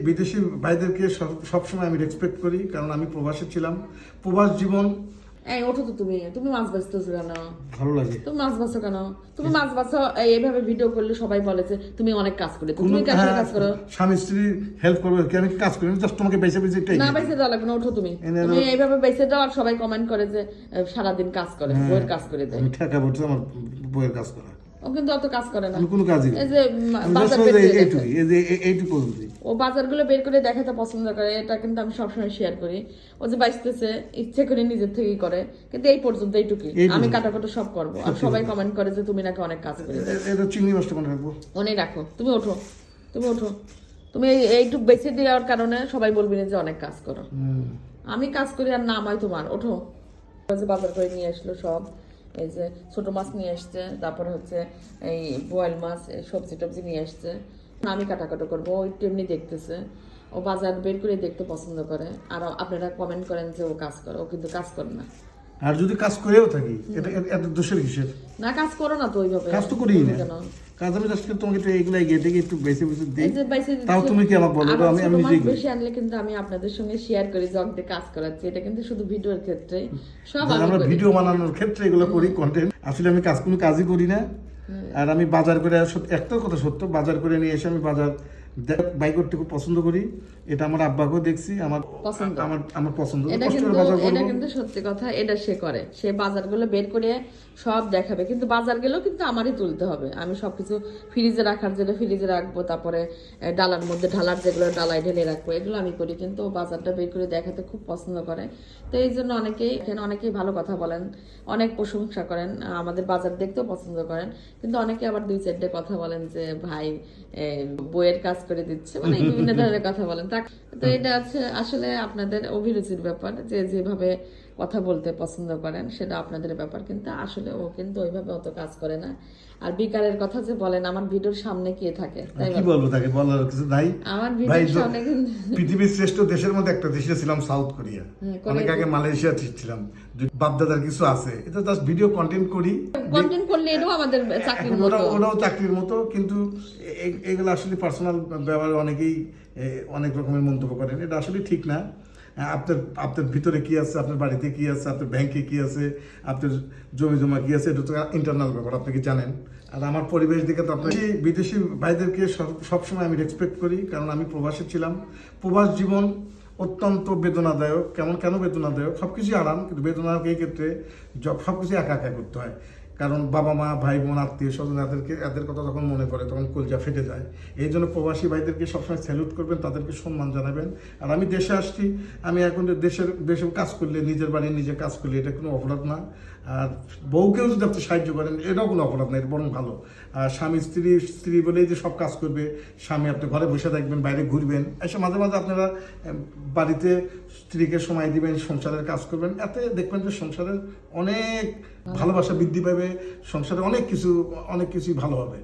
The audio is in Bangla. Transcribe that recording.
বিদেশি ভাইদেরকে সবসময় আমি রেসপেক্ট করি, কারণ আমি প্রবাসে ছিলাম। প্রবাস জীবন। এই ওঠো তো, তুমি মাছ বাঁচতেছো কেন? ভালো লাগে। তুমি মাছ বাঁচো কেন? তুমি মাছ বাঁচো, এইভাবে ভিডিও করলে সবাই বলে যে তুমি অনেক কাজ করে, তুমি কেন কাজ করো? স্বামী স্ত্রী হেল্প করবে, কেন কাজ করি? জাস্ট তোমাকে বেঁচে বেঁচে না, বেঁচে দেওয়া লাগবে না, ওঠো তুমি। তুমি এইভাবে বেঁচে দাও, আর সবাই কমেন্ট করে যে সারাদিন কাজ করে, বইয়ের কাজ করে দেয়। আমি ঠেকা বলছি আমার বইয়ের কাজ করা। ও কিন্তু অত কাজ করে না, কোনো কাজই। এই যে এইটুকু ও বাজারগুলো বের করে দেখাতে পছন্দ করে, এটা কিন্তু আমি সবসময় শেয়ার করি। ও যে বাঁচতেছে ইচ্ছে করে নিজের থেকেই করে, কিন্তু এই পর্যন্ত এইটুকুই। আমি কাটাকাটা সব করবো, আর সবাই কমেন্ট করে যে তুমি নাকি অনেক কাজ করে। এটা চিংড়ি মাছটা মনে রাখবো, মনে রাখো। তুমি ওঠো, তুমি ওঠো। তুমি এইটুক বেছে দেওয়ার কারণে সবাই বলবি না যে অনেক কাজ করো। আমি কাজ করি আর নাম হয় তোমার। ওঠো। বাজার করে নিয়ে আসলো সব, এই যে ছোট মাছ নিয়ে আসছে, তারপরে হচ্ছে এই বোয়াল মাছ, সবজি টবজি নিয়ে আসছে। আমি কাটাকাটা করবো, ওই তেমনি দেখতেছে। ও বাজার বের করে দেখতে পছন্দ করে, আর আপনারা কমেন্ট করেন যে ও কাজ করে, ও কিন্তু কাজ করে না। আর যদি কাজ করেও থাকি, এটা এত দোষের কিসের? না, কাজ করো না তো ওইভাবে। কাজ তো করি না, কাজ আমি জাস্ট তোমাকে একটু এগুলা এগিয়ে থেকে একটু বেশি বেশি দিই, তাও তুমি কি আমাকে বলো? আমি নিজেই বেশি আনলে কিন্তু আমি আপনাদের সঙ্গে শেয়ার করি, জগ দিয়ে কাজ করাচ্ছি। এটা কিন্তু শুধু ভিডিওর ক্ষেত্রে, সব আমরা ভিডিও বানানোর ক্ষেত্রে এগুলো করি, কন্টেন্ট। আসলে আমি কোনো কাজই করি না। আর আমি বাজার করে, একটা কথা সত্য, বাজার করে নিয়ে এসে আমি বাজার বাই করতে খুব পছন্দ করি। এটা আমার আব্বাকেও দেখছি, আমার পছন্দ। এটা কিন্তু সত্যি কথা, এটা সে করে। সে বাজারগুলো বের করে সব দেখাবে, কিন্তু বাজার গেলেও কিন্তু আমারই তুলতে হবে। আমি সবকিছু ফ্রিজে রাখার যেটা ফ্রিজে রাখবো, তারপরে ডালার মধ্যে ঢালার যেগুলো ডালায় ঢেলে রাখবো, এগুলো আমি করি। কিন্তু বাজারটা বের করে দেখাতে খুব পছন্দ করে। তো এই জন্য অনেকেই ভালো কথা বলেন, অনেক প্রশংসা করেন, আমাদের বাজার দেখতেও পছন্দ করেন। কিন্তু অনেকে আবার দুই চারটে কথা বলেন যে ভাই বইয়ের কাজ করে দিচ্ছে, মানে বিভিন্ন ধরনের কথা বলেন। তো এটা আছে আসলে আপনাদের অভিরুচির ব্যাপার, যে যেভাবে কথা বলতে পছন্দ করেন সেটা আপনাদের ব্যাপার। কিন্তু আসলে ও কিন্তু ওইভাবে অত কাজ করে না। আর বিকারের কথা যে বলেন, আমার ভিডিওর সামনে কে থাকে? তাই কি বলবো, তাকে বলার কিছু নাই। আমার ভিডিওর সামনে কিন্তু পৃথিবীর শ্রেষ্ঠ দেশের মধ্যে একটা দেশে ছিলাম, সাউথ কোরিয়া। অনেক আগে মালয়েশিয়া ছিলাম। বাপদাদার কিছু আছে, এটা জাস্ট ভিডিও কন্টেন্ট করি। কন্টেন্ট করলে এটাও আমাদের চাকরির মতো, ওটাও চাকরির মতো। কিন্তু এগুলো আসলে পার্সোনাল ব্যাপারে অনেকেই অনেক রকমের মন্তব্য করেন, এটা আসলে ঠিক না। আপনার ভিতরে কি আছে, আপনার বাড়িতে কি আছে, আপনার ব্যাংকে কি আছে, আপনার জমি জমা কি আছে, এটা তো ইন্টারনাল ব্যাপার, আপনি কি জানেন? আর আমার পরিবেশ দিকে তো আপনার বিদেশি ভাইদেরকে সবসময় আমি রেসপেক্ট করি, কারণ আমি প্রবাসে ছিলাম। প্রবাস জীবন অত্যন্ত বেদনাদায়ক। কেন বেদনাদায়ক? সবকিছুই আরাম, কিন্তু বেদনাদায়ক এই ক্ষেত্রে সবকিছু একা একা করতে হয়। কারণ বাবা মা, ভাই বোন, আত্মীয় স্বজন, এদের কথা যখন মনে করে তখন কলজা ফেটে যায়। এই জন্য প্রবাসী ভাইদেরকে সবসময় স্যালুট করবেন, তাদেরকে সম্মান জানাবেন। আর আমি দেশে আসছি, আমি এখন দেশে কাজ করলে, নিজের বাড়ি নিজে কাজ করলে এটা কোনো অপরাধ না। আর বউকেও যদি আপনি সাহায্য করেন, এটাও কোনো অপরাধ না, এটা বরং ভালো। আর স্বামী স্ত্রী বলেই যে সব কাজ করবে, স্বামী আপনি ঘরে বসে থাকবেন, বাইরে ঘুরবেন, এসে মাঝে মাঝে আপনারা বাড়িতে স্ত্রীকে সময় দিবেন, সংসারের কাজ করবেন, এতে দেখবেন যে সংসারের অনেক ভালোবাসা বৃদ্ধি পাবে, সংসারে অনেক কিছুই ভালো হবে।